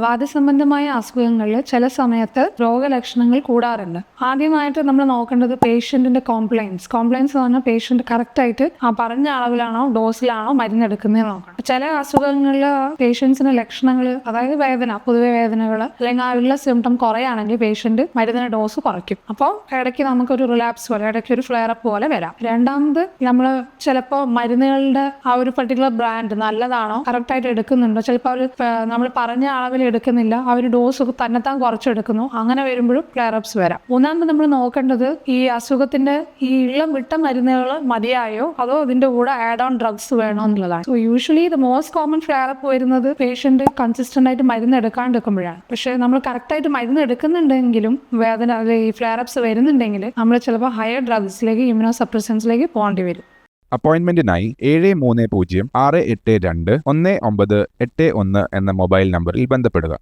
വാതസംബന്ധമായ അസുഖങ്ങളിൽ ചില സമയത്ത് രോഗലക്ഷണങ്ങൾ കൂടാറുണ്ട്. ആദ്യമായിട്ട് നമ്മൾ നോക്കേണ്ടത് പേഷ്യന്റിന്റെ കോംപ്ലയൻസ് എന്ന് പറഞ്ഞാൽ പേഷ്യന്റ് കറക്റ്റായിട്ട് ആ പറഞ്ഞ അളവിലാണോ ഡോസിലാണോ മരുന്നെടുക്കുന്നത് നോക്കണം. ചില അസുഖങ്ങളിൽ പേഷ്യൻസിന് ലക്ഷണങ്ങൾ, അതായത് വേദന, പൊതുവെ വേദനകൾ അല്ലെങ്കിൽ ആ ഉള്ള സിംറ്റം കുറയാണെങ്കിൽ പേഷ്യന്റ് മരുന്നിന്റെ ഡോസ് കുറയ്ക്കും. അപ്പോൾ ഇടയ്ക്ക് നമുക്കൊരു റിലാപ്സ് പോലെ, ഇടയ്ക്ക് ഒരു ഫ്ലെയർ അപ്പ് പോലെ വരാം. രണ്ടാമത്, നമ്മൾ ചിലപ്പോൾ മരുന്നുകളുടെ ആ ഒരു പർട്ടിക്കുലർ ബ്രാൻഡ് നല്ലതാണോ, കറക്റ്റായിട്ട് എടുക്കുന്നുണ്ടോ, ചിലപ്പോൾ അവർ നമ്മൾ പറഞ്ഞ അളവിൽ എടുക്കുന്നില്ല, അവർ ഡോസ് തന്നെത്താൻ കുറച്ചെടുക്കുന്നു, അങ്ങനെ വരുമ്പോഴും ഫ്ലെയർഅപ്സ് വരാം. മൂന്നാമത് നമ്മൾ നോക്കേണ്ടത് ഈ അസുഖത്തിന്റെ ഈ ഇളം വിട്ട മരുന്നുകൾ മതിയായോ അതോ അതിന്റെ കൂടെ ആഡ് ഓൺ ഡ്രഗ്സ് വേണോ എന്നുള്ളതാണ്. So usually the most common flare up വരുന്നത് പേഷ്യന്റ് കൺസിസ്റ്റന്റ് ആയിട്ട് മരുന്ന് എടുക്കാണ്ടിരിക്കുമ്പോഴാണ്. പക്ഷെ നമ്മൾ കറക്റ്റായിട്ട് മരുന്ന് എടുക്കുന്നുണ്ടെങ്കിലും വേദന ഈ ഫ്ലെയർഅപ്സ് വരുന്നുണ്ടെങ്കിൽ നമ്മൾ ചിലപ്പോൾ ഹയർ ഡ്രഗ്സിലേക്ക്, ഇമ്യൂണോ സപ്രസൻസിലേക്ക് പോകേണ്ടി വരും. അപ്പോയിന്റ്മെന്റിനായി 730-682-1981 എന്ന മൊബൈൽ നമ്പറിൽ ബന്ധപ്പെടുക.